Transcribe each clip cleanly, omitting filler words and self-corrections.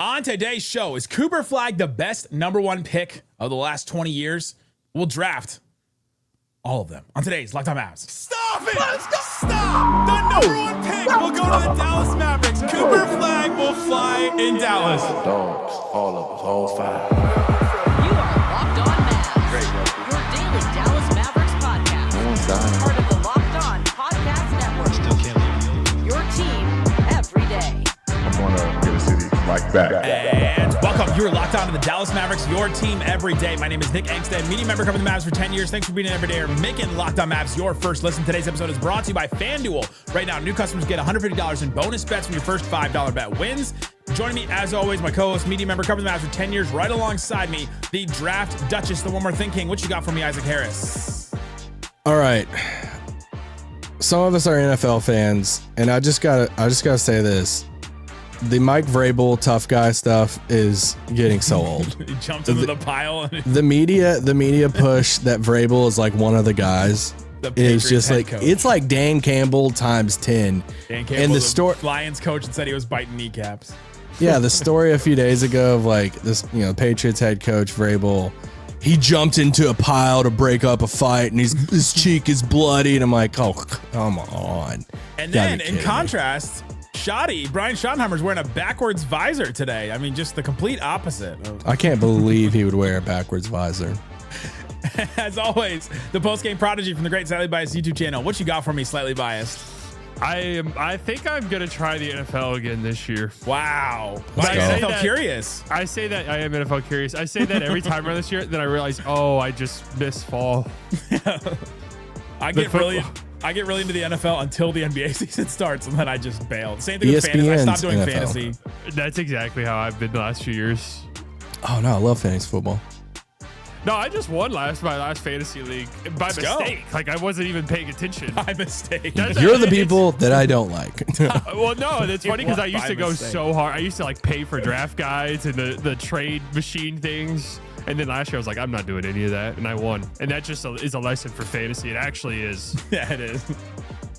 On today's show, is Cooper Flagg the best number one pick of the last 20 years? We'll draft all of them on today's Locked On Mavs. Stop it! Let's go! Stop! The number one pick will go to the Dallas Mavericks. Cooper Flagg will fly in Dallas. Dogs, all of us, all five. You are Locked On Mavs, your daily Dallas Mavericks podcast. No one's dying. Part of the Locked On Podcast Network. Still can't leave. Your team every day. I'm going to get a city like that. And welcome. You're locked on to the Dallas Mavericks, your team every day. My name is Nick Angstadt, media member covering the Mavs for 10 years. Thanks for being an everydayer, making Locked On Mavs your first listen. Today's episode is brought to you by FanDuel. Right now, new customers get $150 in bonus bets when your first $5 bet wins. Joining me, as always, my co-host, media member covering the Mavs for 10 years, right alongside me, the draft duchess, the one more thinking. What you got for me, Isaac Harris? All right. Some of us are NFL fans, and I just gotta say this. The Mike Vrabel tough guy stuff is getting so old. He jumped into the pile. The media push that Vrabel is like one of the guys is just like coach. It's like Dan Campbell times 10. Dan Campbell, and the story Lions coach, and said he was biting kneecaps. Yeah, the story a few days ago of like this, Patriots head coach Vrabel, he jumped into a pile to break up a fight and his cheek is bloody, and I'm like, oh, come on. And then in contrast, Brian Schottenheimer's wearing a backwards visor today. I mean, just the complete opposite. I can't believe he would wear a backwards visor. As always, the post-game prodigy from the Great Slightly Biased YouTube channel. What you got for me, Slightly Biased? I think I'm gonna try the NFL again this year. Wow. Let's I'm go. NFL curious. I say that I am NFL curious. I say that every time around this year, then I realize, I just missed fall. I get really into the NFL until the NBA season starts, and then I just bail. Same thing with fantasy. I stopped doing NFL. fantasy. That's exactly how I've been the last few years. Oh no, I love fantasy football. No, I just won my last fantasy league by mistake. Like I wasn't even paying attention. By mistake. You're the people that I don't like. Well, no, that's funny because I used to go mistake. so hard. I used to like pay for draft guides and the trade machine things. And then last year I was like, I'm not doing any of that, and I won. And that just is a lesson for fantasy. It actually is. Yeah, it is.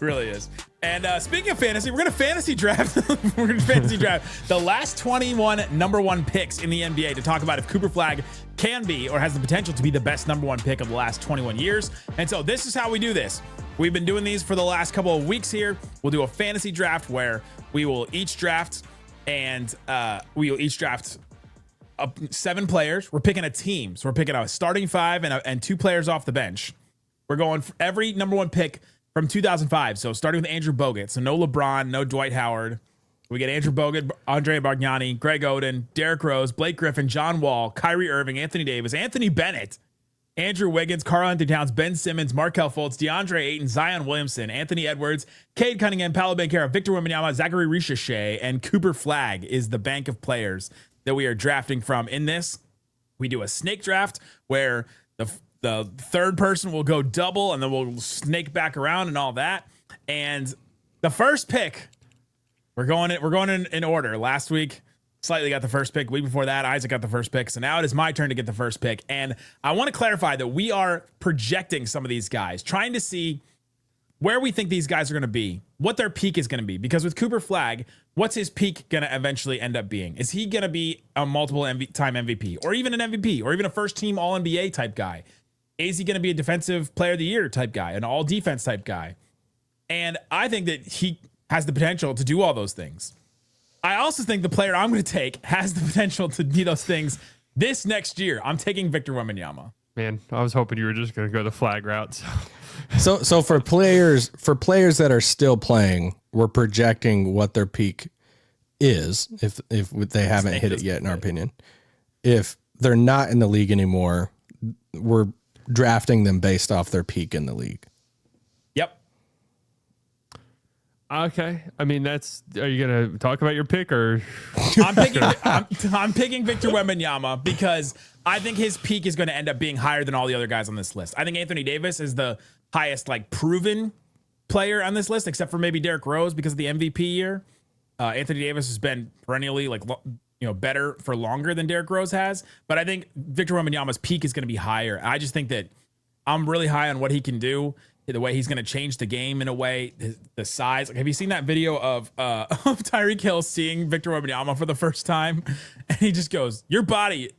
Really is. And speaking of fantasy, we're going to fantasy draft. We're going to fantasy draft the last 21 number one picks in the NBA to talk about if Cooper Flagg can be or has the potential to be the best number one pick of the last 21 years. And so this is how we do this. We've been doing these for the last couple of weeks here. We'll do a fantasy draft where we will each draft up 7 players. We're picking a team. So we're picking a starting 5 and 2 players off the bench. We're going for every number one pick from 2005. So starting with Andrew Bogut. So no LeBron, no Dwight Howard. We get Andrew Bogut, Andre Bargnani, Greg Oden, Derrick Rose, Blake Griffin, John Wall, Kyrie Irving, Anthony Davis, Anthony Bennett, Andrew Wiggins, Karl-Anthony Towns, Ben Simmons, Markelle Fultz, DeAndre Ayton, Zion Williamson, Anthony Edwards, Cade Cunningham, Paolo Banchero, Victor Wembanyama, Zachary Richichet, and Cooper Flagg is the bank of players that we are drafting from. In this, we do a snake draft where the third person will go double, and then we'll snake back around and all that. And the first pick, we're going in order. Last week, Slightly got the first pick. Week before that, Isaac got the first pick. So now it is my turn to get the first pick. And I want to clarify that we are projecting some of these guys, trying to see where we think these guys are going to be, what their peak is going to be. Because with Cooper Flagg, what's his peak going to eventually end up being? Is he going to be a multiple time MVP, or even an MVP, or even a first team All NBA type guy? Is he going to be a defensive player of the year type guy, an all defense type guy? And I think that he has the potential to do all those things. I also think the player I'm going to take has the potential to be those things this next year. I'm taking Victor Wembanyama. Man, I was hoping you were just going to go the Flag route. So for players that are still playing, we're projecting what their peak is if they haven't hit it yet, in our opinion. If they're not in the league anymore, we're drafting them based off their peak in the league. Yep. Okay. I mean, are you going to talk about your pick, or? I'm picking Victor Wembanyama because I think his peak is going to end up being higher than all the other guys on this list. I think Anthony Davis is the highest proven player on this list, except for maybe Derrick Rose because of the MVP year. Anthony Davis has been perennially better for longer than Derrick Rose has, but I think Victor Wembanyama's peak is going to be higher. I just think that I'm really high on what he can do. the way he's going to change the game in a way, the size. Like, have you seen that video of Tyreek Hill seeing Victor Wembanyama for the first time, and he just goes, "Your body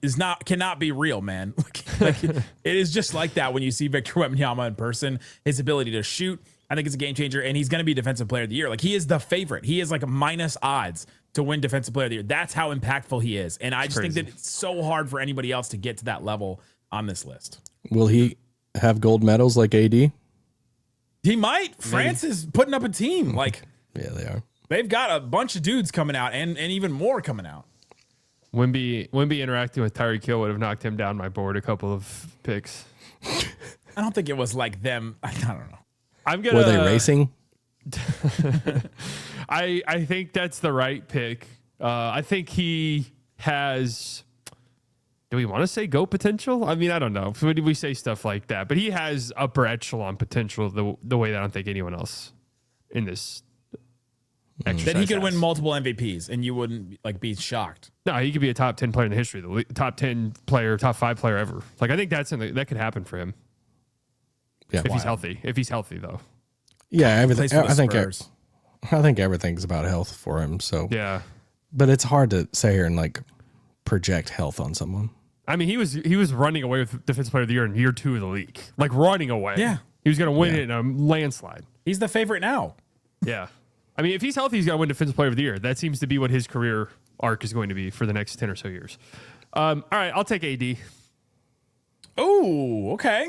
cannot be real, man." Like it is just like that when you see Victor Wembanyama in person. His ability to shoot, I think it's a game changer, and he's going to be Defensive Player of the Year. Like, he is the favorite. He is like a minus odds to win Defensive Player of the Year. That's how impactful he is, and I just think that it's so hard for anybody else to get to that level on this list. Will he have gold medals like AD? He might. France is putting up a team. Like, Yeah, they are. they've got a bunch of dudes coming out and even more coming out. Wemby interacting with Tyreek Hill would have knocked him down my board a couple of picks. I don't think it was like them. I don't know. Were they racing? I think that's the right pick. I think he has. Do we want to say GOAT potential? I mean, I don't know. When we say stuff like that, but he has upper echelon potential the way that I don't think anyone else in this exercise Then he could has. win multiple MVPs and you wouldn't like be shocked. No, he could be a top 10 player in the history, the top 10 player, top 5 player ever. Like, I think that could happen for him. Yeah, If he's healthy. If he's healthy, though. Yeah, everything. Plays for the I think everything's about health for him. So Yeah. but it's hard to say here and like project health on someone. I mean, he was running away with Defensive Player of the Year in year 2 of the league. Like, running away. Yeah. He was going to win it in a landslide. He's the favorite now. Yeah. I mean, if he's healthy, he's going to win Defensive Player of the Year. That seems to be what his career arc is going to be for the next 10 or so years. All right, I'll take AD. Oh, okay.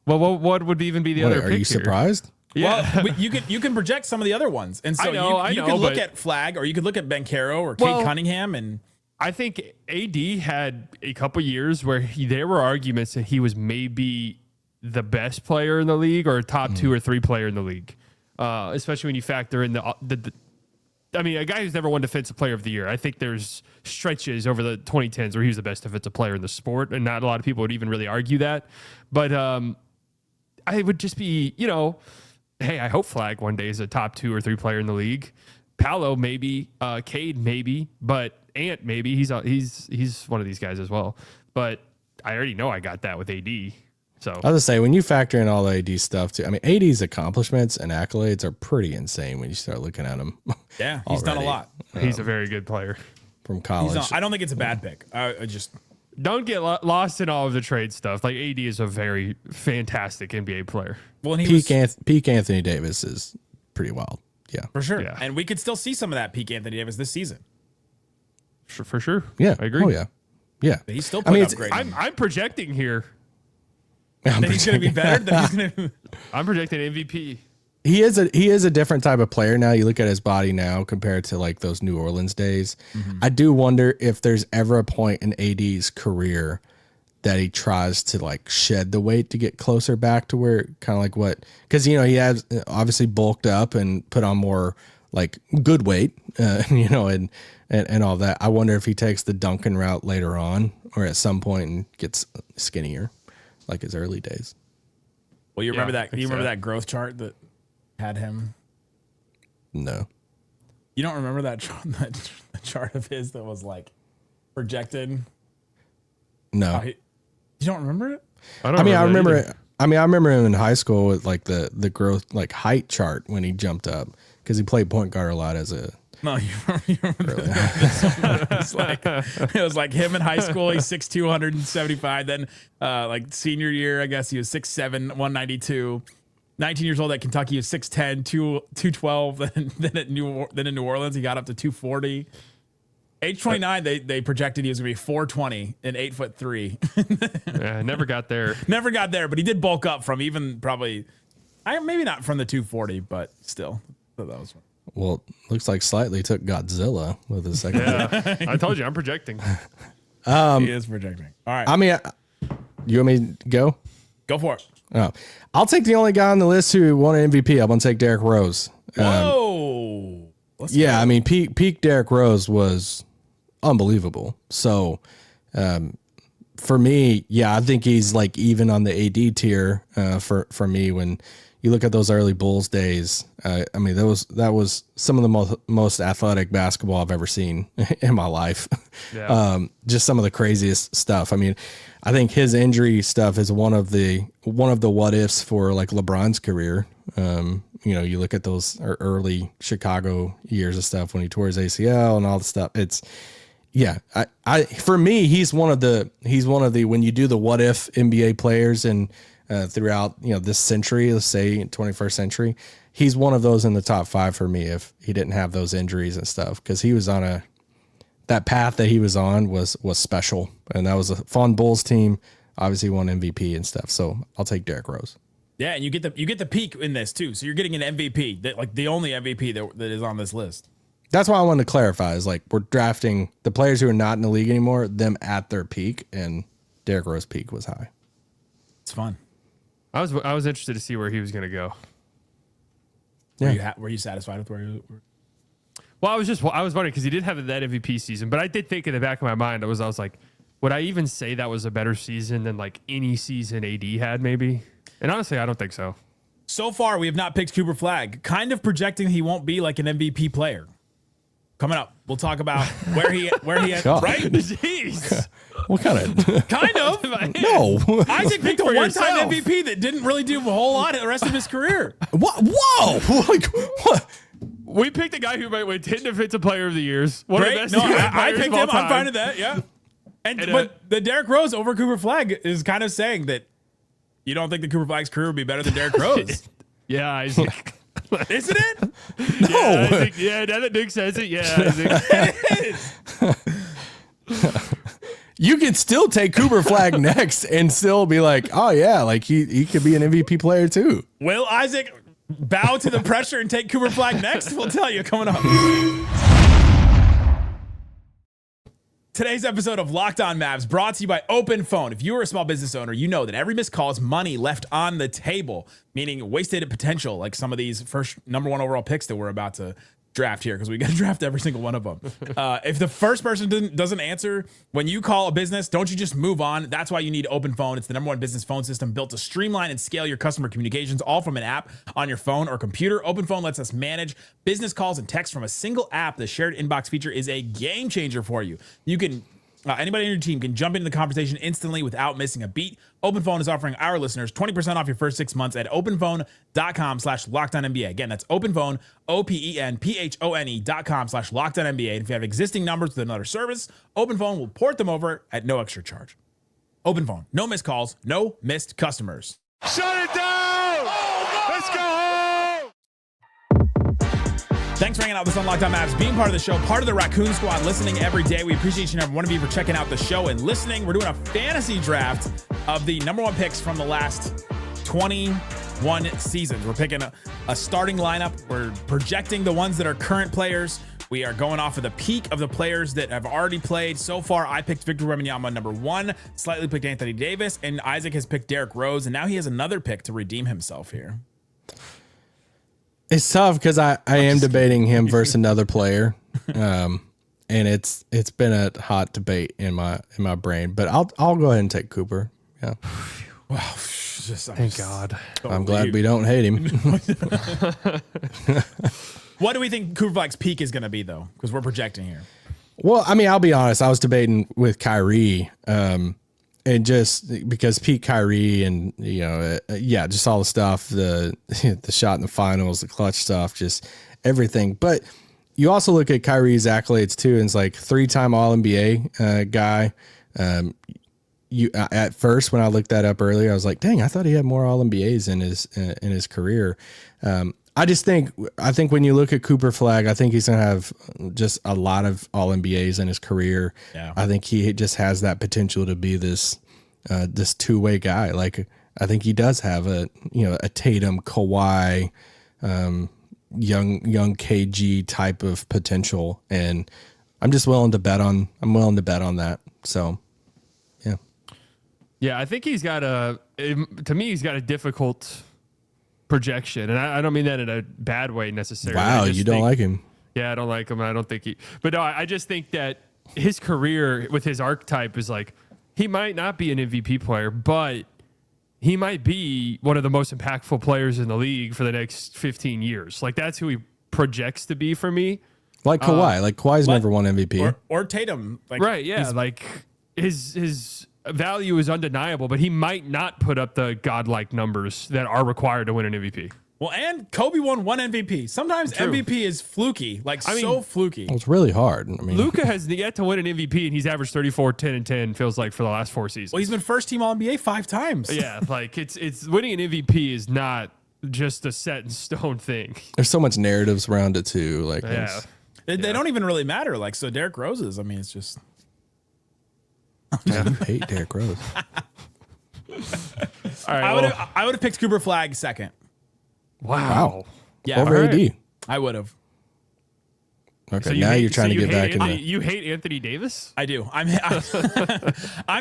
Well, what would even be the other pick Are you here? surprised? Yeah. Well, you can project some of the other ones, and so I you know, can look but- at Flagg, or you could look at Bencaro or Cade Cunningham, and I think AD had a couple years where there were arguments that he was maybe the best player in the league or a top 2 or 3 player in the league, especially when you factor in I mean, a guy who's never won Defensive Player of the Year. I think there's stretches over the 2010s where he was the best defensive player in the sport, and not a lot of people would even really argue that. But I would just be, hey, I hope Flagg one day is a top 2 or 3 player in the league. Paolo maybe, Cade maybe, but Ant maybe. He's one of these guys as well. But I already know I got that with AD. So I'll just say, when you factor in all the AD stuff too, I mean, AD's accomplishments and accolades are pretty insane when you start looking at him. yeah, he's done a Already. lot. he's a very good player. From college. I don't think it's a bad pick. I just Don't get lost in all of the trade stuff. Like, AD is a very fantastic NBA player. well, and he was, Peak Anthony Davis is pretty wild. Yeah. for sure, Yeah. and we could still see some of that peak Anthony Davis this season. For sure. Yeah. I agree. Oh yeah. Yeah. He's still I mean, putting up it's- great. I'm projecting here. That he's going to be better. That he's going to. I'm projecting MVP. He is a different type of player now. You look at his body now compared to like those New Orleans days. I do wonder if there's ever a point in AD's career that he tries to like shed the weight to get closer back to where kind of like what, because he has obviously bulked up and put on more like good weight, and all that. I wonder if he takes the Duncan route later on or at some point and gets skinnier, like his early days. Well, you remember Yeah, I that? think You remember so. that growth chart that had him? No. You don't remember that chart of his that was like projected? No. You don't remember it? I remember that it. I remember him in high school with like the growth, like height chart when he jumped up, because he played point guard a lot as a. No, you remember this one. It was like him in high school. He's 6'2", 175. Then like senior year, I guess he was 6'7", 192. 19 years old at Kentucky, he was 6'10", 212. Then in New Orleans, he got up to 240. Age 29, they projected he was going to be 420 and 8'3". Yeah, never got there. Never got there, but he did bulk up from even probably, maybe not from the 240, but still. So that was. Well, looks like slightly took Godzilla with his second. Yeah, I told you I'm projecting. He is projecting. All right, I mean, you want me to go? go for it. Oh, I'll take the only guy on the list who won an MVP. I'm gonna take Derrick Rose. Whoa. Let's Yeah, go. I mean, peak Derrick Rose was unbelievable. So, for me, yeah, I think he's like even on the AD tier for me when you look at those early Bulls days. I mean, that was some of the most athletic basketball I've ever seen in my life. Yeah. Just some of the craziest stuff. I mean, I think his injury stuff is one of the what ifs for like LeBron's career. You look at those early Chicago years of stuff when he tore his ACL and all the stuff. It's for me, he's one of the when you do the what if NBA players and throughout this century, let's say 21st century, he's one of those in the top 5 for me if he didn't have those injuries and stuff, because he was on that path that he was on was special, and that was a fun Bulls team. Obviously won MVP and stuff, so I'll take Derrick Rose. Yeah, and you get the peak in this too. So you're getting an MVP, like the only MVP that is on this list. That's why I wanted to clarify is like we're drafting the players who are not in the league anymore, them at their peak, and Derrick Rose's peak was high. It's fun. I was interested to see where he was going to go. Yeah. Were you satisfied with where you were? Well, I was wondering because he did have that MVP season, but I did think in the back of my mind, I was like, would I even say that was a better season than like any season AD had maybe? And honestly, I don't think so. So far, we have not picked Cooper Flagg, kind of projecting he won't be like an MVP player. Coming up, we'll talk about where he had, God. right? Jeez. What kind of? Kind of. No. Isaac picked a for one-time yourself. MVP that didn't really do a whole lot the rest of his career. What? Whoa! Like what? We picked a guy who might win 10 Defensive Player of the Years. One of Great. the best No, defensive I players picked of all him. I'm time. fine with that. Yeah. And, But the Derrick Rose over Cooper Flagg is kind of saying that you don't think that Cooper Flagg's career would be better than Derrick Rose, Yeah, Isaac. isn't it? No. Yeah, Isaac, yeah, now that Nick says it, yeah, Isaac. It is. You could still take Cooper Flagg next and still be like, oh yeah, like he could be an MVP player too. Will Isaac bow to the pressure and take Cooper Flagg next? We'll tell you coming up. Today's episode of Locked On Mavs brought to you by Open Phone. If you are a small business owner, you know that every missed call is money left on the table, meaning wasted potential, like some of these first number 1 overall picks that we're about to draft here, because we got to draft every single one of them. If the first person doesn't answer when you call a business, don't you just move on? That's why you need Open Phone. It's the number 1 business phone system built to streamline and scale your customer communications, all from an app on your phone or computer. Open Phone lets us manage business calls and texts from a single app. The shared inbox feature is a game changer for you. You can anybody on your team can jump into the conversation instantly without missing a beat. Open Phone is offering our listeners 20% off your first 6 months at openphone.com/LockedOnNBA. Again, that's openphone, openphone.com/LockedOnNBA. And if you have existing numbers with another service, Open Phone will port them over at no extra charge. Open Phone, no missed calls, no missed customers. Shut it down! Let's go home! Thanks for hanging out with us on Locked On Mavs, being part of the show, part of the Raccoon Squad, listening every day. We appreciate each and every one of you for checking out the show and listening. We're doing a fantasy draft of the number 1 picks from the last 21 seasons. We're picking a starting lineup. We're projecting the ones that are current players. We are going off of the peak of the players that have already played. So far, I picked Victor Wembanyama number 1, slightly picked Anthony Davis, and Isaac has picked Derrick Rose, and now he has another pick to redeem himself here. It's tough because I am debating him versus another player, and it's been a hot debate in my brain. But I'll go ahead and take Cooper. Yeah. Wow. Thank God. I'm glad we don't hate him. What do we think Cooper Flagg's peak is going to be, though? Because we're projecting here. Well, I mean, I'll be honest. I was debating with Kyrie, and just because peak Kyrie and, just all the stuff, the shot in the finals, the clutch stuff, just everything. But you also look at Kyrie's accolades too, and it's like 3-time All-NBA guy. At first, when I looked that up earlier, I was like, dang, I thought he had more All-NBAs in his career. I think when you look at Cooper Flagg, I think he's going to have just a lot of All-NBAs in his career. Yeah. I think he just has that potential to be this two-way guy. Like, I think he does have a Tatum, Kawhi, young KG type of potential. And I'm willing to bet on that. So, yeah. Yeah, I think he's got he's got a difficult projection, and I don't mean that in a bad way necessarily. Wow, you don't like him? Yeah, I don't like him. I don't think but no, I just think that his career with his archetype is like he might not be an MVP player, but he might be one of the most impactful players in the league for the next 15 years. Like, that's who he projects to be for me. Like Kawhi. Like Kawhi's never won MVP. Or Tatum. Like, Right, yeah. Like, his value is undeniable, but he might not put up the godlike numbers that are required to win an MVP. Well, and Kobe won one MVP. Sometimes True. MVP is fluky, like so fluky. It's really hard. I mean, Luka has yet to win an MVP, and he's averaged 34, 10, and 10, feels like, for the last 4 seasons. Well, he's been first team All NBA 5 times. Yeah, like, it's winning an MVP is not just a set in stone thing. there's so much narratives around it too. Like, Yeah. They don't even really matter. Like, so Derrick Rose's, I mean, it's just. you hate Derrick Rose. All right, I would have picked Cooper Flagg second. wow. Yeah, Over All right. AD. I would have. Okay, now you're trying to get back into. You hate Anthony Davis? I do. I'm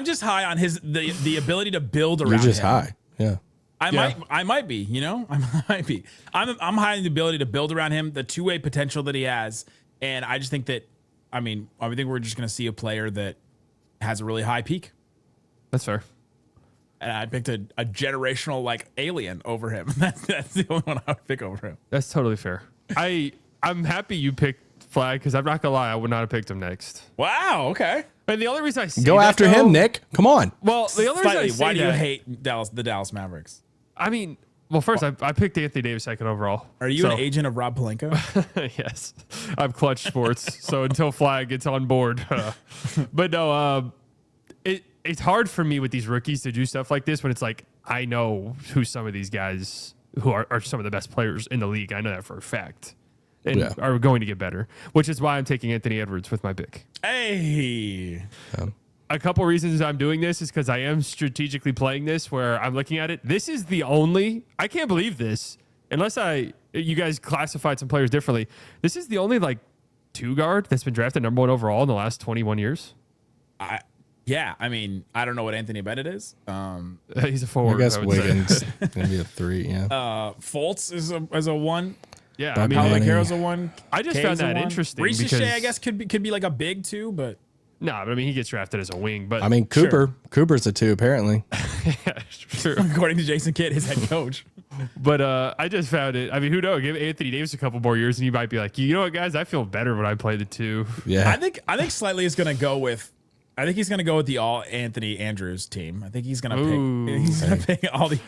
just high on the ability to build around. You're just him. high. Yeah. I might be, you know, I might be. I'm high on the ability to build around him, the two-way potential that he has, and I just think that, I think we're just going to see a player that has a really high peak, That's fair. and I picked a generational like alien over him. That's the only one I would pick over him. That's totally fair. I'm happy you picked Flagg, because I'm not going to lie, I would not have picked him next. Wow. Okay. And the only reason I say Go that, after though- him, Nick. Come on. Well, the only reason I Slightly. say Why do you that- hate the Dallas Mavericks? I mean, well, first, I picked Anthony Davis second overall. Are you So- an agent of Rob Pelinka? Yes, I'm Clutch Sports. So until Flagg gets on board, but no, it's hard for me with these rookies to do stuff like this when it's like I know who some of these guys who are some of the best players in the league. I know that for a fact, and Yeah. are going to get better. Which is why I'm taking Anthony Edwards with my pick. Hey. A couple reasons I'm doing this is because I am strategically playing this where I'm looking at it. This is the only, I can't believe this, unless you guys classified some players differently. This is the only like 2-guard that's been drafted number 1 overall in the last 21 years. Yeah, I mean, I don't know what Anthony Bennett is. He's a forward. I guess would say. Wiggins gonna be a 3. Yeah. Fultz is a 1. Yeah, Buck I mean, Hunter. Paulo Banchero's a 1. I just K's found a that 1. interesting Reece because Shea, I guess, could be like a big 2, but no, but I mean, he gets drafted as a wing. But I mean, Cooper's a 2 apparently. yeah, true. according to Jason Kidd, his head coach. But I just found it. I mean, who knows? Give Anthony Davis a couple more years, and he might be like, you know what, guys? I feel better when I play the 2. Yeah. I think Slightly is going to go with. I think he's going to go with the all Anthony Andrews team. I think he's going Ooh. to pick. He's going to pick all the.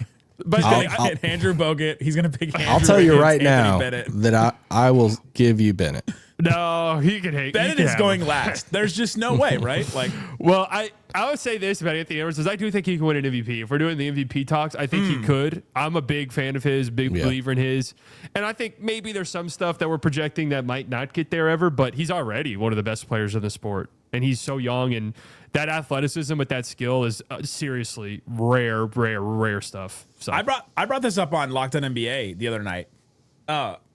But I'll, Andrew Bogut. He's going to pick. I'll tell you right Anthony now Bennett. that I will give you Bennett. no, he can hate. Bennett is going last. There's just no way, right? Like, Well, I would say this about Anthony Edwards is I do think he can win an MVP. If we're doing the MVP talks, I think he could. I'm a big fan of his, big believer in his. And I think maybe there's some stuff that we're projecting that might not get there ever, but he's already one of the best players in the sport. And he's so young, and that athleticism with that skill is seriously rare stuff. So I brought this up on Locked On NBA the other night.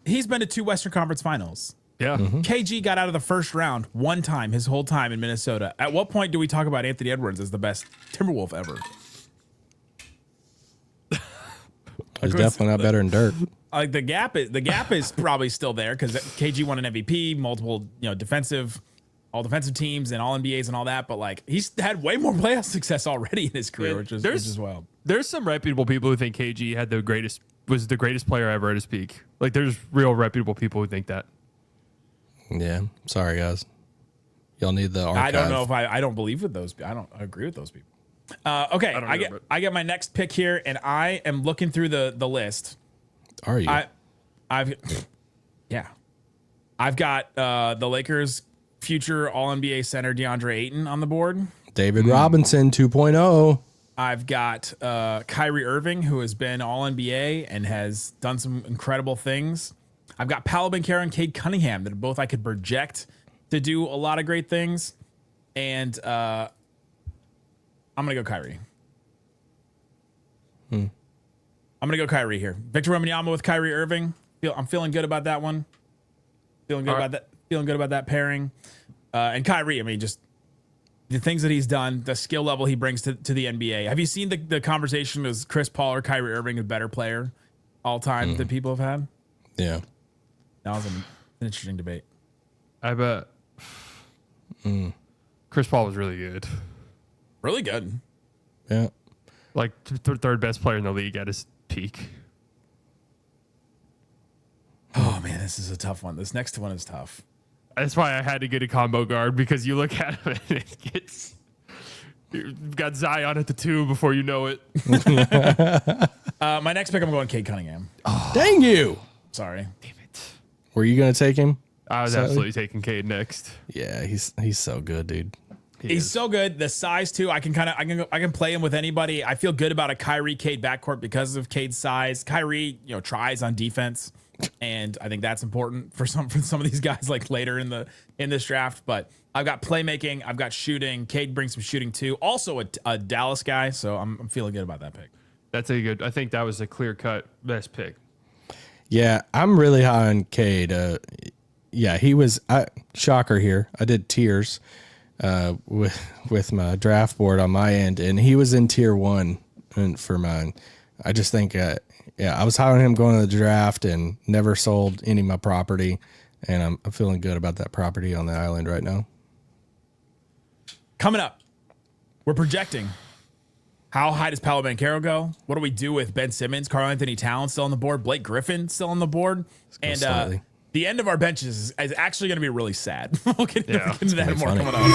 He's been to 2 Western Conference Finals. yeah. KG got out of the first round one time his whole time in Minnesota. At what point do we talk about Anthony Edwards as the best Timberwolf ever? He's definitely not better than Dirk. Like the gap is probably still there because KG won an MVP, multiple all defensive teams and all NBAs and all that. But like he's had way more playoff success already in his career, which is wild. There's some reputable people who think KG was the greatest player ever at his peak. Like there's real reputable people who think that. Yeah. Sorry, guys. Y'all need the archive. I don't know if I don't believe with those. I don't agree with those people. Okay, I get my next pick here, and I am looking through the list. Are you? I've got the Lakers' future All NBA center DeAndre Ayton on the board. David Robinson 2.0. I've got Kyrie Irving, who has been All NBA and has done some incredible things. I've got Paolo Banchero and Cade Cunningham that both I could project to do a lot of great things. And I'm going to go Kyrie. I'm going to go Kyrie here. Victor Wembanyama with Kyrie Irving. I'm feeling good about that one. Feeling good about that pairing. And Kyrie, I mean, just the things that he's done, the skill level he brings to the NBA. Have you seen the conversation? Is Chris Paul or Kyrie Irving a better player all time that people have had? Yeah. That was an interesting debate. I bet Chris Paul was really good. Really good. Yeah. Like third best player in the league at his peak. Oh man, this is a tough one. This next one is tough. That's why I had to get a combo guard, because you look at him and it gets. You've got Zion at the 2 before you know it. My next pick, I'm going Cade Cunningham. Dang you. Sorry. Damn it. Were you going to take him? I was absolutely taking Cade next. Yeah, he's so good, dude. He's so good. The size too. I can play him with anybody. I feel good about a Kyrie Cade backcourt because of Cade's size. Kyrie, tries on defense, and I think that's important for some of these guys like later in this draft. But I've got playmaking. I've got shooting. Cade brings some shooting too. Also a Dallas guy, so I'm feeling good about that pick. That's a good. I think that was a clear cut best pick. Yeah, I'm really high on Cade. Yeah, he was. Shocker here. I did tiers with my draft board on my end, and he was in tier 1 for mine. I just think, I was high on him going to the draft and never sold any of my property, and I'm feeling good about that property on the island right now. Coming up, we're projecting. How high does Paolo Banchero go? What do we do with Ben Simmons, Karl Anthony Towns still on the board, Blake Griffin still on the board, and the end of our benches is actually going to be really sad. We'll get into that more coming up.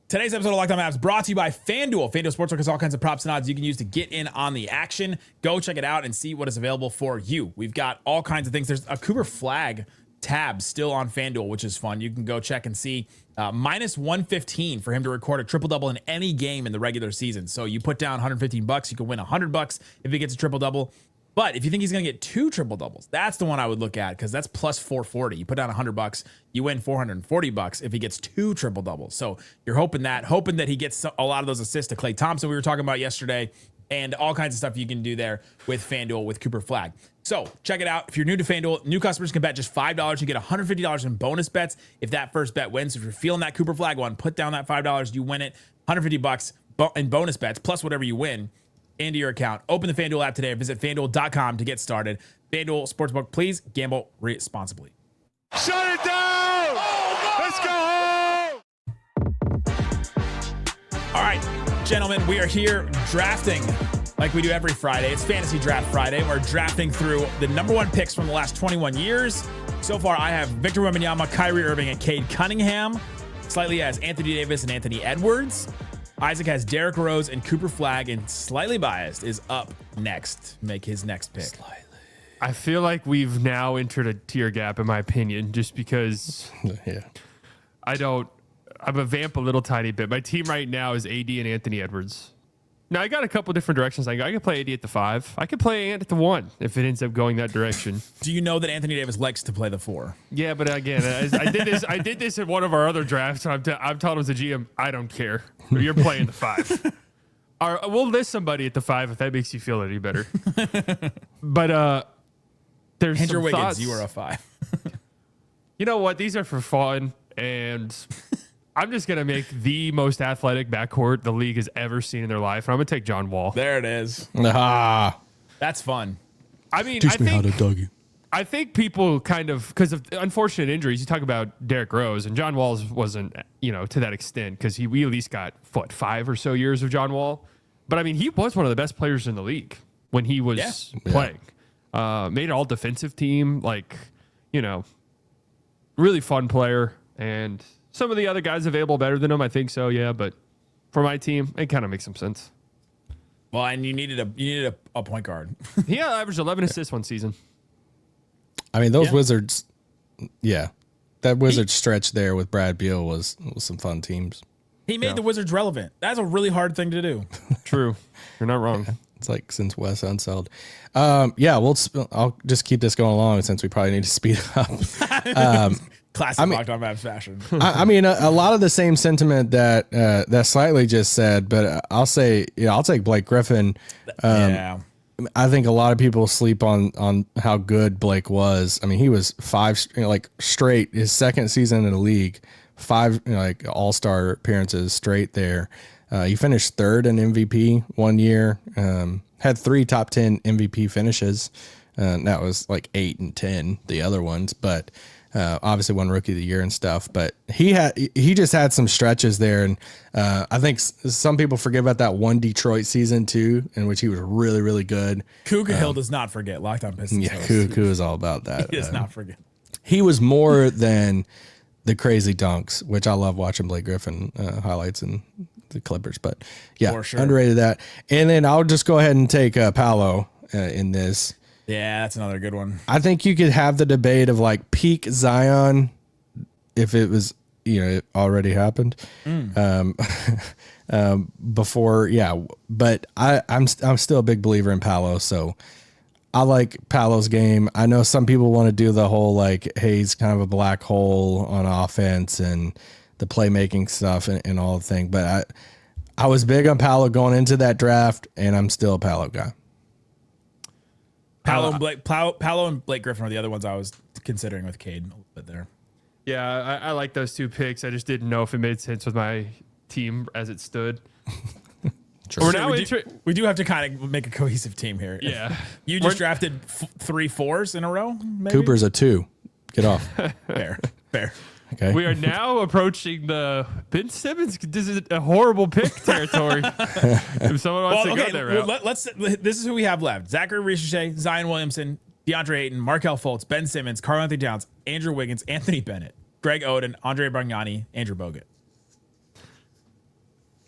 Today's episode of Locked On Mavs brought to you by FanDuel. FanDuel Sportsbook has all kinds of props and odds you can use to get in on the action. Go check it out and see what is available for you. We've got all kinds of things. There's a Cooper Flagg tab still on FanDuel, which is fun. You can go check and see minus 115 for him to record a triple-double in any game in the regular season. So you put down $115, you can win $100 if he gets a triple-double. But if you think he's going to get 2 triple doubles, that's the one I would look at, because that's plus 440. You put down $100, you win $440 if he gets 2 triple doubles. So you're hoping that he gets a lot of those assists to Klay Thompson we were talking about yesterday, and all kinds of stuff you can do there with FanDuel with Cooper Flagg. So check it out. If you're new to FanDuel, new customers can bet just $5. You get $150 in bonus bets if that first bet wins. If you're feeling that Cooper Flagg one, put down that $5, you win it. $150 in bonus bets plus whatever you win into your account. Open the FanDuel app today or visit FanDuel.com to get started. FanDuel Sportsbook, please gamble responsibly. Shut it down! Let's go home! All right, gentlemen, we are here drafting like we do every Friday. It's Fantasy Draft Friday. We're drafting through the number 1 picks from the last 21 years. So far, I have Victor Wembanyama, Kyrie Irving, and Cade Cunningham. Slightly has Anthony Davis and Anthony Edwards. Isaac has Derrick Rose and Cooper Flagg, and Slightly Biased is up next to make his next pick. I feel like we've now entered a tier gap, in my opinion, just because I'm a vamp a little tiny bit. My team right now is AD and Anthony Edwards. Now, I got a couple different directions. I can play AD at the 5. I could play Ant at the 1 if it ends up going that direction. Do you know that Anthony Davis likes to play the 4? Yeah, but again, I did this in one of our other drafts. I'm telling him as a GM, I don't care. You're playing the 5. We'll list somebody at the 5 if that makes you feel any better. But there's Andrew some Wiggins, thoughts. you are a 5. You know what? These are for fun, and I'm just going to make the most athletic backcourt the league has ever seen in their life, and I'm going to take John Wall. There it is. That's fun. I mean, Teach me how to Dougie. I think people kind of, because of unfortunate injuries, you talk about Derrick Rose, and John Wall wasn't, to that extent, because we at least got, 5 or so years of John Wall. But, I mean, he was one of the best players in the league when he was playing. Made an all-defensive team, really fun player, and some of the other guys available better than him, I think so, yeah. But for my team, it kind of makes some sense. Well, and you needed a point guard. He averaged 11 assists one season. I mean, those Wizards, that Wizards stretch there with Brad Beal was some fun teams. He made the Wizards relevant. That's a really hard thing to do. True. You're not wrong. It's like since Wes Unseld. I'll just keep this going along since we probably need to speed up. Classic Locked On Mavs fashion. I mean, a lot of the same sentiment that Slightly just said, but I'll say, I'll take Blake Griffin. I think a lot of people sleep on how good Blake was. I mean, he was 5 straight his second season in the league, 5 all-star appearances straight there. He finished 3rd in MVP one year. Had 3 top 10 MVP finishes. That was 8 and 10 the other ones, but Obviously won Rookie of the Year and stuff, but he just had some stretches there, and I think some people forget about that one Detroit season too, in which he was really, really good. Kuka Hill does not forget. Locked on Pistons. Yeah, Kuka is all about that. He does not forget. He was more than the crazy dunks, which I love watching Blake Griffin highlights and the Clippers. But yeah, For sure. underrated that. And then I'll just go ahead and take Paolo in this. Yeah, that's another good one. I think you could have the debate of like peak Zion if it was, it already happened before. Yeah. But I'm still a big believer in Paolo. So I like Paolo's game. I know some people want to do the whole like, hey, he's kind of a black hole on offense and the playmaking stuff and all the thing. But I was big on Paolo going into that draft, and I'm still a Paolo guy. Paolo and Blake Griffin are the other ones I was considering with Cade a little bit there. Yeah, I like those two picks. I just didn't know if it made sense with my team as it stood. We're now we do have to kind of make a cohesive team here. Yeah. You just drafted 3 4s in a row, maybe? Cooper's a 2. Get off. Fair. Okay. We are now approaching the Ben Simmons. This is a horrible pick territory. If someone wants to go there, this is who we have left: Zachary Ricochet, Zion Williamson, DeAndre Ayton, Markelle Fultz, Ben Simmons, Karl Anthony Towns, Andrew Wiggins, Anthony Bennett, Greg Oden, Andre Bargnani, Andrew Bogut.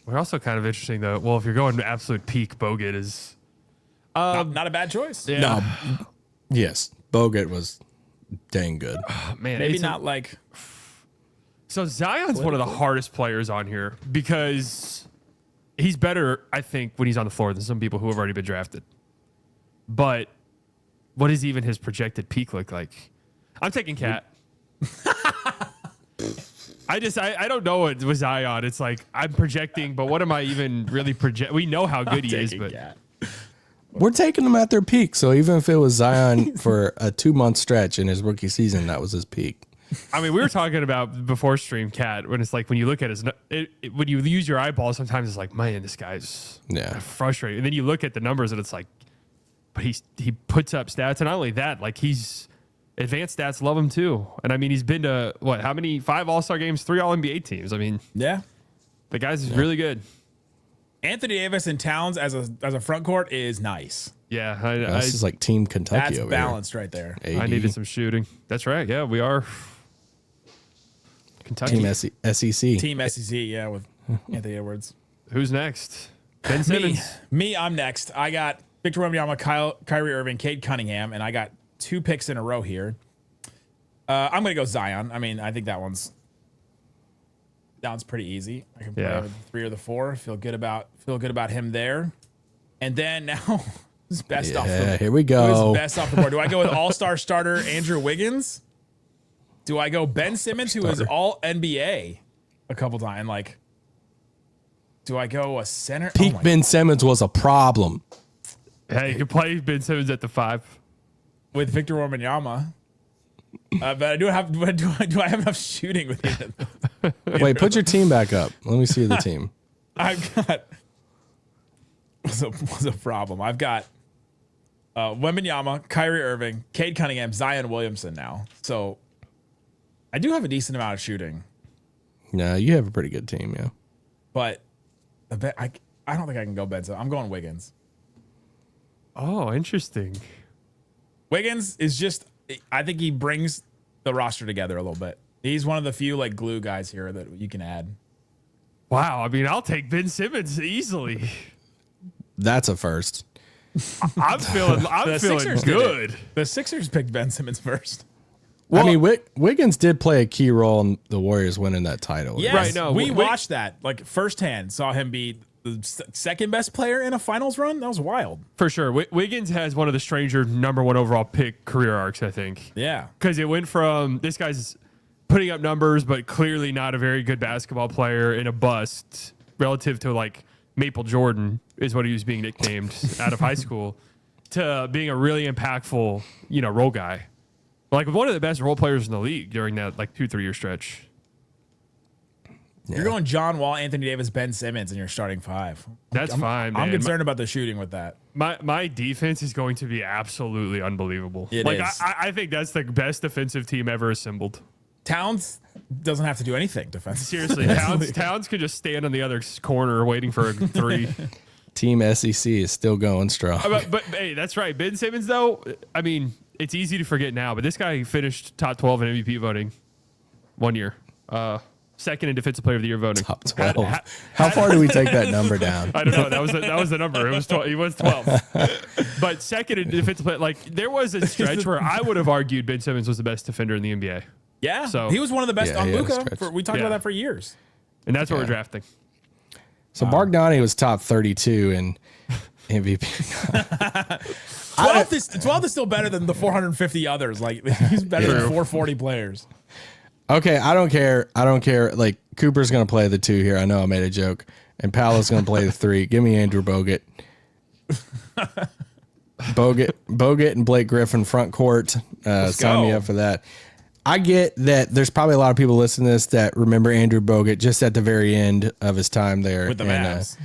We're also kind of interesting though. Well, if you're going to absolute peak, Bogut is Not a bad choice. Yeah. No. Yes. Bogut was dang good. Man, Maybe not like. So Zion's one of the hardest players on here because he's better, I think, when he's on the floor than some people who have already been drafted. But what does even his projected peak look like? I'm taking Cat. I don't know it with Zion. It's like I'm projecting, but what am I even really project? We know how good he is, but We're taking them at their peak. So even if it was Zion for a 2-month stretch in his rookie season, that was his peak. I mean, we were talking about before stream Cat when it's like when you look at his when you use your eyeballs, sometimes it's like, man, this guy's frustrating. And then you look at the numbers and it's like, but he puts up stats, and not only that, like he's advanced stats love him too. And I mean, he's been to how many 5 All-Star games, 3 All-NBA teams. I mean, yeah, the guy's really good. Anthony Davis and Towns as a front court is nice. Yeah, this is like Team Kentucky. That's over balanced here. right there. AD. I needed some shooting. That's right. Yeah, we are Kentucky. Team SEC. Team SEC, yeah, with Anthony Edwards. Who's next? Ben Simmons. Me, I'm next. I got Victor Wembanyama, Kyrie Irving, Cade Cunningham, and I got 2 picks in a row here. I'm gonna go Zion. I mean, I think that one's pretty easy. I can play with the 3 or the 4. Feel good about him there. And then now, who's best off the here we go. Who's best off the board? Do I go with All-Star starter Andrew Wiggins? Do I go Ben Simmons, who is all NBA a couple times? Like, do I go a center? Peak Ben Simmons was a problem. Hey, you can play Ben Simmons at the 5 with Victor Wembanyama. But I do I have enough shooting with you? Wait, put your team back up. Let me see the team. I've got was a problem. I've got Wembanyama, Kyrie Irving, Cade Cunningham, Zion Williamson now. So I do have a decent amount of shooting. No, you have a pretty good team, yeah. But I don't think I can go Ben. I'm going Wiggins. Oh, interesting. Wiggins is just, I think he brings the roster together a little bit. He's one of the few like glue guys here that you can add. Wow. I mean, I'll take Ben Simmons easily. That's a first. I'm feeling good. The Sixers picked Ben Simmons first. Well, I mean, Wiggins did play a key role in the Warriors winning that title. Yes, right. No, we watched that like firsthand. Saw him be the second best player in a finals run. That was wild. For sure. Wiggins has one of the stranger #1 overall pick career arcs, I think. Yeah. Because it went from this guy's putting up numbers, but clearly not a very good basketball player and a bust relative to like Maple Jordan is what he was being nicknamed out of high school, to being a really impactful, role guy. Like one of the best role players in the league during that like 2-3 year stretch. Yeah. You're going John Wall, Anthony Davis, Ben Simmons in your starting 5. That's fine, man. I'm concerned about the shooting with that. My defense is going to be absolutely unbelievable. It like is. I think that's the best defensive team ever assembled. Towns doesn't have to do anything defensively. Seriously, Towns could just stand on the other corner waiting for a three. Team SEC is still going strong. But hey, that's right. Ben Simmons, though, I mean, it's easy to forget now, but this guy finished top 12 in MVP voting 1 year. Second in Defensive Player of the Year voting. Top 12. How far do we take that number down? I don't know. That was the number. It was 12. He was 12. But second in Defensive Player, like there was a stretch where I would have argued Ben Simmons was the best defender in the NBA. Yeah, So- he was one of the best Yeah, on he had a Luka. stretch. We talked Yeah. about that for years. And that's what we're drafting. So Bogdani was top 32 in MVP. 12 is still better than the 450 others. Like he's better than 440 players. Okay, I don't care. Like Cooper's going to play the 2 here. I know I made a joke. And Paolo's going to play the 3. Give me Andrew Bogut. Bogut and Blake Griffin front court. Sign me go. up for that. I get that there's probably a lot of people listening to this that remember Andrew Bogut just at the very end of his time there. With the And, Mavs.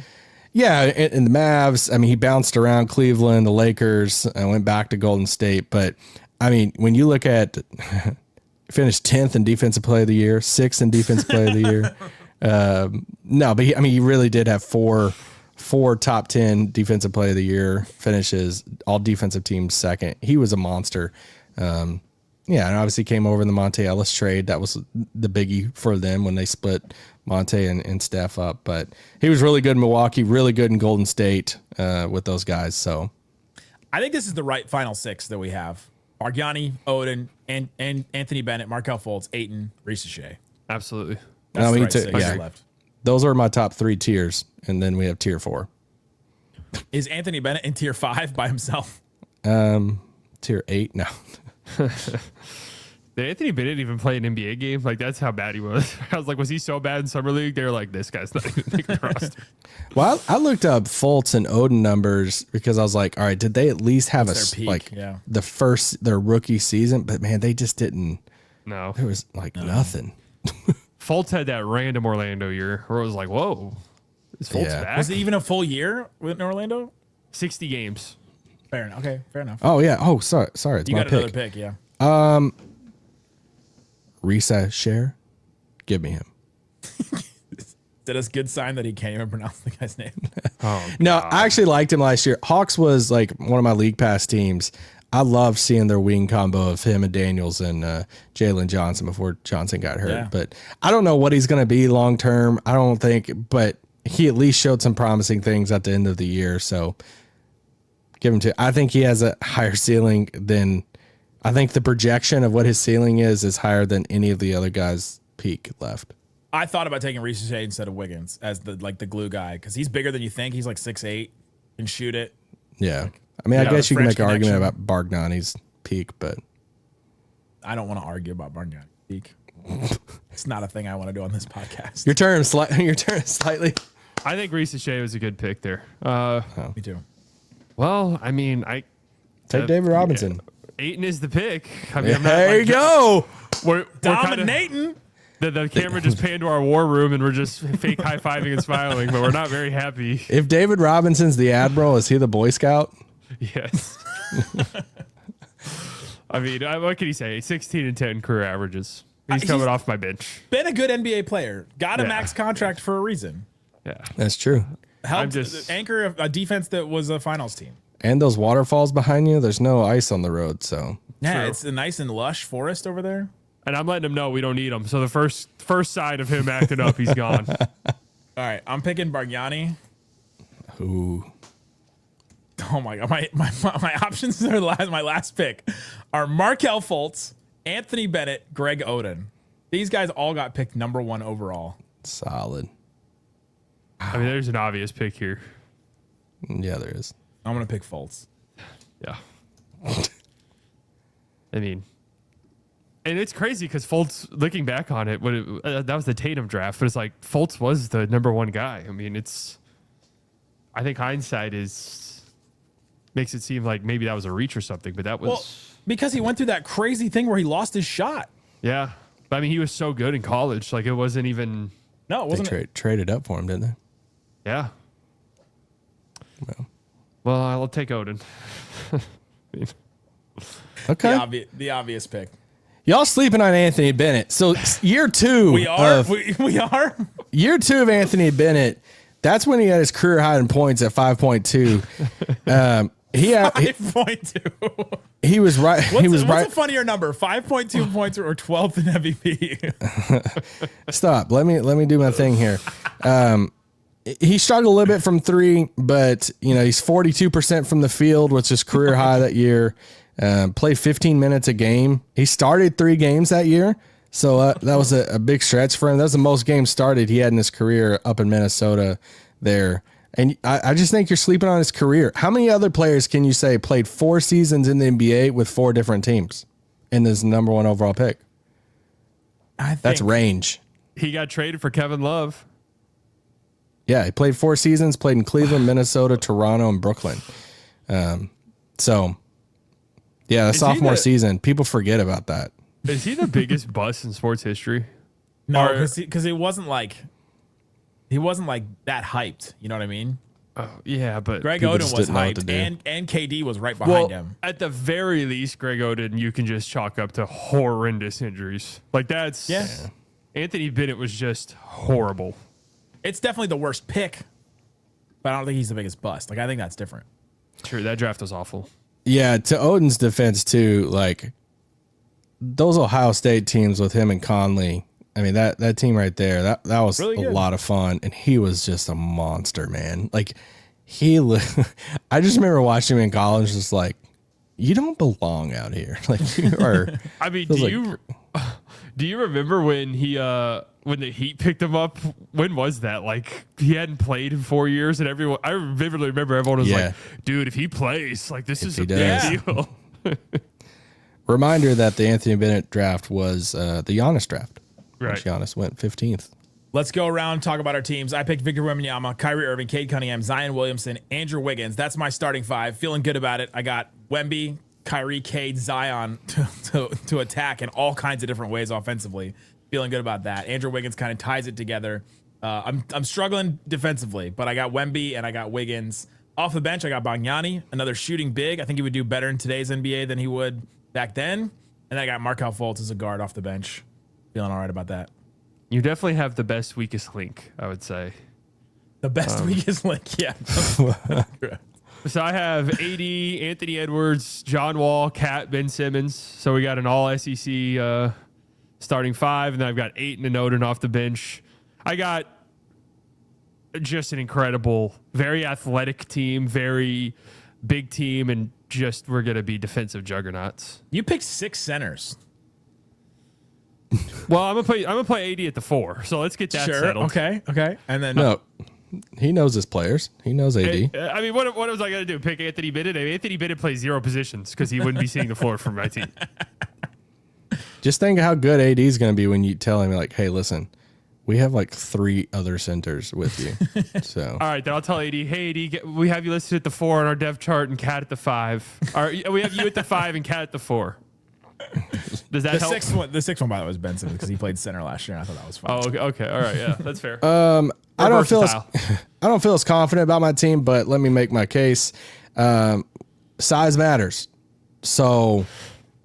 yeah, in the Mavs. I mean, he bounced around Cleveland, the Lakers, and went back to Golden State. But, I mean, when you look at finished 10th in Defensive Player of the Year, 6th in Defensive Player of the Year. No, but he really did have four top 10 Defensive Player of the Year finishes, all defensive teams second. He was a monster. Yeah, and obviously came over in the Monte Ellis trade. That was the biggie for them when they split Monte and Steph up. But he was really good in Milwaukee, really good in Golden State with those guys. So I think this is the right final 6 that we have. Bargnani, Odin, and Anthony Bennett, Markelle Fultz, Ayton, Reese Shea. Absolutely. That's I the mean, right 6 yeah. left. those are my top 3 tiers. And then we have tier 4. Is Anthony Bennett in tier 5 by himself? Tier 8? No. Did Anthony Bennett even play an NBA game? Like, that's how bad he was. I was like, was he so bad in Summer League? They were like, this guy's not even making the roster. Well, I looked up Fultz and Odin numbers because I was like, all right, did they at least have That's their peak, yeah. their rookie season? But man, they just didn't. No. There was like nothing. Fultz had that random Orlando year where it was like, whoa, is Fultz Yeah. back? Was it even a full year in Orlando? 60 games. Fair enough. Okay, fair enough. Oh yeah. Oh, sorry. It's You my got another pick. pick, yeah. Risa Share. Give me him. Is that a good sign that he can't even pronounce the guy's name? Oh, No, I actually liked him last year. Hawks was like one of my league pass teams. I loved seeing their wing combo of him and Daniels and Jalen Johnson before Johnson got hurt. Yeah. But I don't know what he's going to be long term. I don't think, but he at least showed some promising things at the end of the year. So give him to. I think he has a higher ceiling than. I think the projection of what his ceiling is higher than any of the other guys' peak left. I thought about taking Reese Shea instead of Wiggins as the glue guy because he's bigger than you think. He's like 6'8", can shoot it. Yeah. I mean, I Yeah, guess the you can French make an argument connection. about Bargnani's peak, but I don't want to argue about Bargnani peak. It's not a thing I want to do on this podcast. your turn slightly. I think Reese Shea was a good pick there. Me too. Well, I mean, Take David Robinson. Ayton is the pick. I mean, I'm not There you go. We're Dominating. The camera just panned to our war room and we're just fake high-fiving and smiling, but we're not very happy. If David Robinson's the admiral, is he the Boy Scout? Yes. I mean, what can he say? 16 and 10 career averages. He's coming off my bench. Been a good NBA player. Got a Yeah. max contract for a reason. Yeah. That's true. Helped just- anchor a defense that was a finals team. And those waterfalls behind you, there's no ice on the road, so Yeah, True. it's a nice and lush forest over there. And I'm letting him know we don't need him. So the first side of him acting up, he's gone. All right, I'm picking Bargnani. ooh. Oh my god, my options are my last pick are Markelle Fultz, Anthony Bennett, Greg Oden. These guys all got picked number 1 overall. Solid. I mean, there's an obvious pick here. Yeah, there is. I'm gonna pick Fultz. Yeah. I mean, and it's crazy because Fultz, looking back on it, that was the Tatum draft, but it's like Fultz was the number 1 guy. I mean, I think hindsight makes it seem like maybe that was a reach or something, but that was, Well, because he went through that crazy thing where he lost his shot. yeah. But I mean, he was so good in college. Like, it wasn't even, No, it They wasn't. traded up for him, didn't they? yeah. Well, I'll take Odin. Okay. The obvious pick. Y'all sleeping on Anthony Bennett. So year 2. We are. We are. Year 2 of Anthony Bennett. That's when he had his career high in points at 5.2. He had 5.2. He was right. What's a funnier number? 5.2 points or 12th in MVP? Stop. Let me do my thing here. He struggled a little bit from 3, but he's 42% from the field, which is career high that year. Played 15 minutes a game. He started 3 games that year, so that was a big stretch for him. That was the most games started he had in his career up in Minnesota there. And I just think you're sleeping on his career. How many other players can you say played 4 seasons in the NBA with 4 different teams and is number 1 overall pick? That's range. He got traded for Kevin Love. Yeah, he played 4 seasons, played in Cleveland, Minnesota, Toronto, and Brooklyn. The sophomore season, people forget about that. Is he the biggest bust in sports history? No, because he wasn't like that hyped. You know what I mean? Oh, yeah, but Greg people Oden just was didn't know what to hyped, do. and KD was right behind him. At the very least, Greg Oden, you can just chalk up to horrendous injuries. Like that's Anthony Bennett was just horrible. It's definitely the worst pick, but I don't think he's the biggest bust. Like I think that's different. True, that draft was awful. Yeah, to Oden's defense too, like those Ohio State teams with him and Conley. I mean that team right there, that was really a lot of fun, and he was just a monster, man. Like I just remember watching him in college, just like you don't belong out here. Like you are. I mean, do you remember when when the Heat picked him up? When was that? Like he hadn't played in 4 years, and I vividly remember everyone was like, "Dude, if he plays, like this is a big deal." Reminder that the Anthony Bennett draft was the Giannis draft. Right. Giannis went 15th. Let's go around and talk about our teams. I picked Victor Wembanyama, Kyrie Irving, Cade Cunningham, Zion Williamson, Andrew Wiggins. That's my starting 5. Feeling good about it. I got Wemby, Kyrie, Cade, Zion to attack in all kinds of different ways offensively. Feeling good about that. Andrew Wiggins kind of ties it together. I'm struggling defensively, but I got Wemby and I got Wiggins. Off the bench, I got Bagnani, another shooting big. I think he would do better in today's NBA than he would back then. And I got Markelle Fultz as a guard off the bench. Feeling all right about that. You definitely have the best weakest link, I would say. The best weakest link, yeah. So I have AD, Anthony Edwards, John Wall, Cat, Ben Simmons. So we got an all SEC starting 5, and then I've got Ayton and Oden off the bench. I got just an incredible, very athletic team, very big team, and just we're gonna be defensive juggernauts. You picked 6 centers. Well, I'm gonna play AD at the 4, so let's get that settled. Okay. And then No, he knows his players. He knows AD. I mean, what was I gonna do? Pick Anthony Bennett? I mean, Anthony Bennett plays 0 positions because he wouldn't be seeing the floor for my team. Just think of how good AD is going to be when you tell him, like, hey, listen, we have like 3 other centers with you. So, All right, then I'll tell AD, hey, AD, we have you listed at the 4 on our depth chart and Cat at the 5. All right, we have you at the 5 and Cat at the 4. Does that help? The sixth one, by the way, was Ben Simmons because he played center last year, and I thought that was fun. Oh, okay. All right. Yeah, that's fair. I don't feel as confident about my team, but let me make my case. Size matters. So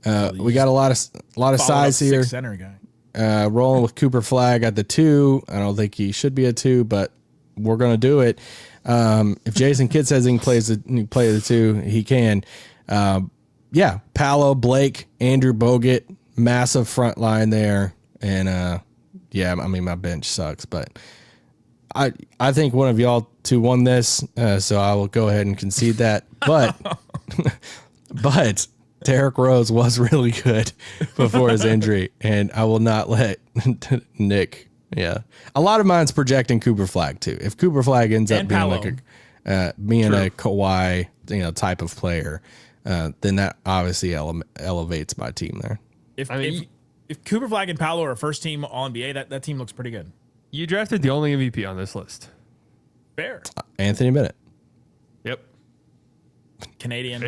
we got a lot of size here. Center guy. Rolling with Cooper Flagg at the 2. I don't think he should be a 2, but we're gonna do it. If Jason Kidd says he can play the 2, he can. Yeah, Paolo, Blake, Andrew Bogut, massive front line there, and I mean my bench sucks, but I think one of y'all 2 won this, so I will go ahead and concede that. But but Derrick Rose was really good before his injury, and I will not let Nick. Yeah, a lot of mine's projecting Cooper Flagg too. If Cooper Flagg ends up being like a Kawhi type of player. Then that obviously elevates my team there. If Cooper Flagg and Paolo are first team All NBA, that team looks pretty good. You drafted the only MVP on this list. Fair. Anthony Bennett. Yep. Canadian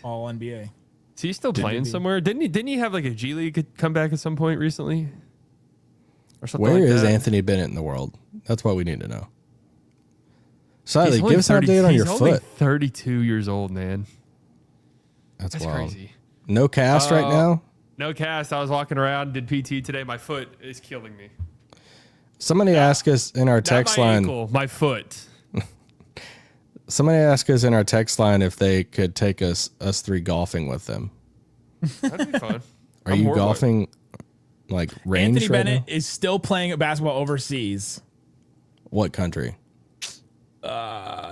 All NBA. Is he still playing somewhere? Didn't he have like a G League come back at some point recently? Or something Where like is that? Anthony Bennett in the world? That's what we need to know. Slightly, He's only give us an update on your only foot. 32 years old, man. That's That's wild. crazy. No cast right now. No cast. I was walking around, did PT today. My foot is killing me. Somebody asked us in our text Not my line. ankle, my foot. Somebody asked us in our text line if they could take us three golfing with them. That'd be fun. Are I'm you horrible. golfing like range Anthony right Bennett now? is still playing basketball overseas. What country?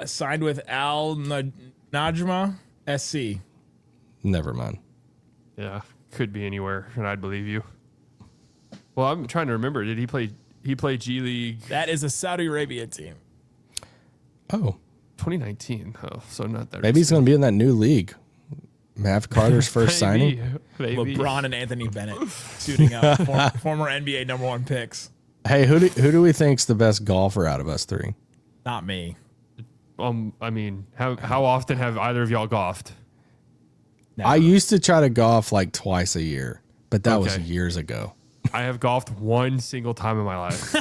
Signed with Al Najma SC. Never mind. Yeah, could be anywhere, and I'd believe you. Well, I'm trying to remember. Did he play? He played G League That is a Saudi Arabia team. Oh, 2019. Oh, so not that. maybe he's going to be in that new league. Mav Carter's first signing. Maybe. LeBron and Anthony Bennett suiting up. Former NBA #1 picks. Hey, who do we think's the best golfer out of us three? Not me. I mean, how often have either of y'all golfed? I used to try to golf like twice a year, but that was Okay. years ago. I have golfed one single time in my life.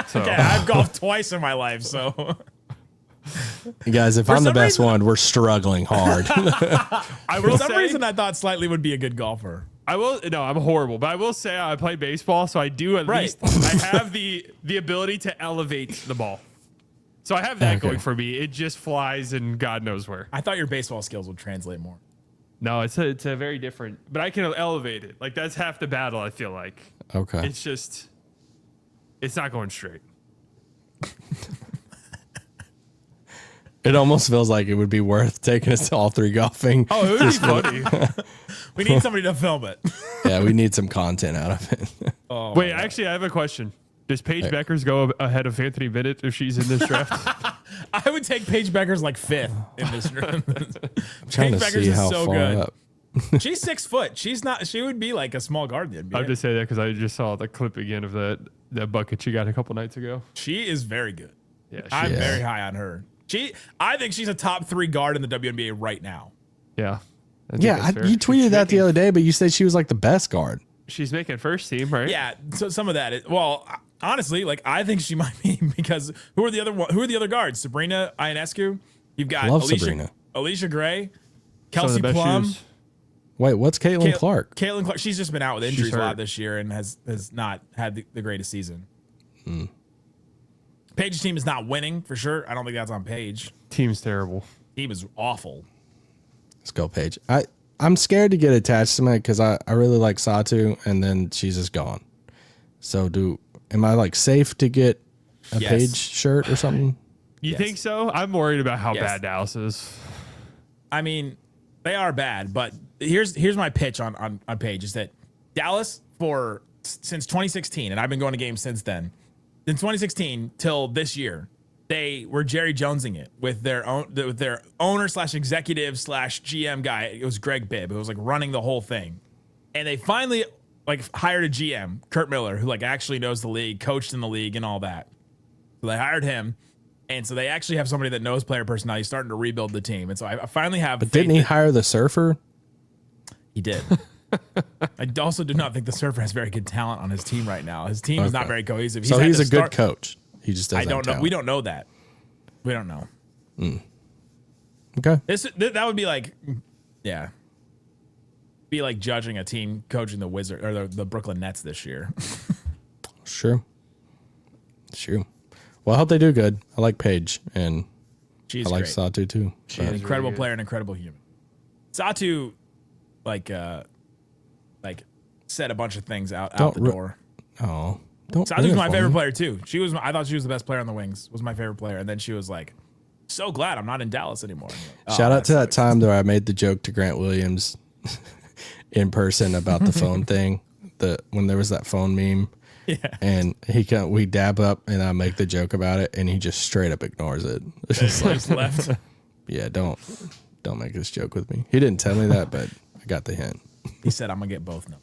So Okay, I've golfed twice in my life, so You guys, if I'm the some best reason- one, we're struggling hard. I for will some say, reason I thought Slightly would be a good golfer. I will. No, I'm horrible, but I will say I play baseball, so I do at Right. least. I have the ability to elevate the ball. So I have that Okay. going for me. It just flies and God knows where. I thought your baseball skills would translate more. No, it's a very different. But I can elevate it. Like that's half the battle. I feel like Okay. it's just. It's not going straight. It almost feels like it would be worth taking us all three golfing. Oh, it would be funny. We need somebody to film it. Yeah, we need some content out of it. Oh, Wait, actually, I have a question. Does Paige Bueckers go ahead of Anthony Bennett if she's in this draft? I would take Paige Bueckers like 5th in this room. I'm trying Paige to Bueckers see is how so far good. up. She's 6 foot. She's not. She would be like a small guard in the NBA. I'm just saying that because I just saw the clip again of that bucket she got a couple nights ago. She is very good. Yeah, I'm is. very high on her. I think she's a top 3 guard in the WNBA right now. yeah. I think Yeah, that's fair. you tweeted that the other day, but you said she was like the best guard. She's making first team, right? Yeah, so some of that. Well, honestly, like I think she might be because who are the other guards? Sabrina Ionescu. You've got Love Sabrina. Alicia Gray, Some of Kelsey the best Plum, shoes. Wait, what's Caitlin Clark? Caitlin Clark. She's just been out with She's injuries a lot hurt. this year and has not had the greatest season. Paige's team is not winning for sure. I don't think that's on Paige. Team's terrible. Team is awful. Let's go, Paige. I'm scared to get attached to me because I really like Satu, and then she's just gone. So am I like safe to get a Yes. Paige shirt or something? You Yes. think so? I'm worried about how Yes. bad Dallas is. I mean, they are bad, but here's my pitch on Paige is that Dallas since 2016, and I've been going to games since then. In 2016 till this year, they were Jerry Jonesing it with their owner / executive / GM guy. It was Greg Bibb. It was like running the whole thing, and they finally like hired a GM, Kurt Miller, who like actually knows the league, coached in the league, and all that. So they hired him. And so they actually have somebody that knows player personality, starting to rebuild the team. And so I finally have. But didn't he hire the surfer? He did. I also do not think the Surfer has very good talent on his team right now. His team is not Okay. very cohesive. So had he's to a good start- coach. He just doesn't. I don't have know. talent. We don't know that. We don't know. Okay. That would be like, yeah, be like judging a team coaching the Wizard or the Brooklyn Nets this year. Sure. Well, I hope they do good. I like Paige, and She's I like great. Satu too. She's an is incredible really good. player, an incredible human. Satu, like said a bunch of things out Don't the ru- door. Oh, don't. Satu's ruin it my for favorite me. player too. I thought she was the best player on the wings. Was my favorite player, and then she was like, "So glad I'm not in Dallas anymore." I'm like, oh, Shout out to that sucks. time though I made the joke to Grant Williams in person about the phone thing. When there was that phone meme. Yeah. And we dab up and I make the joke about it and he just straight up ignores it. It's just like, Just left. yeah, don't make this joke with me. He didn't tell me that, but I got the hint. He said, "I'm gonna get both now."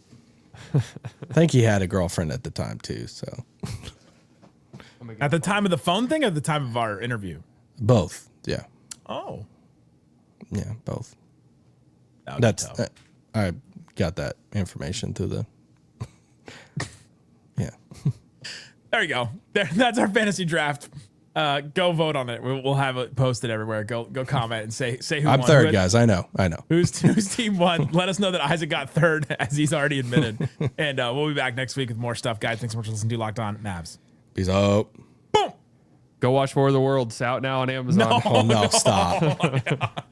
I think he had a girlfriend at the time too, so At the time of the phone thing, or at the time of our interview? both. Yeah. Oh, Yeah, both. that would be That's tough. I got that information through the Yeah. There you go. That's our fantasy draft. Go vote on it. We'll have it posted everywhere. Go comment and say who I'm won. third, guys. I know. Whose team won? Let us know that Isaac got third, as he's already admitted. And we'll be back next week with more stuff, guys. Thanks so much for listening to Locked On Mavs. Peace out. Boom. Go watch War of the Worlds. Out now on Amazon. Oh no, stop.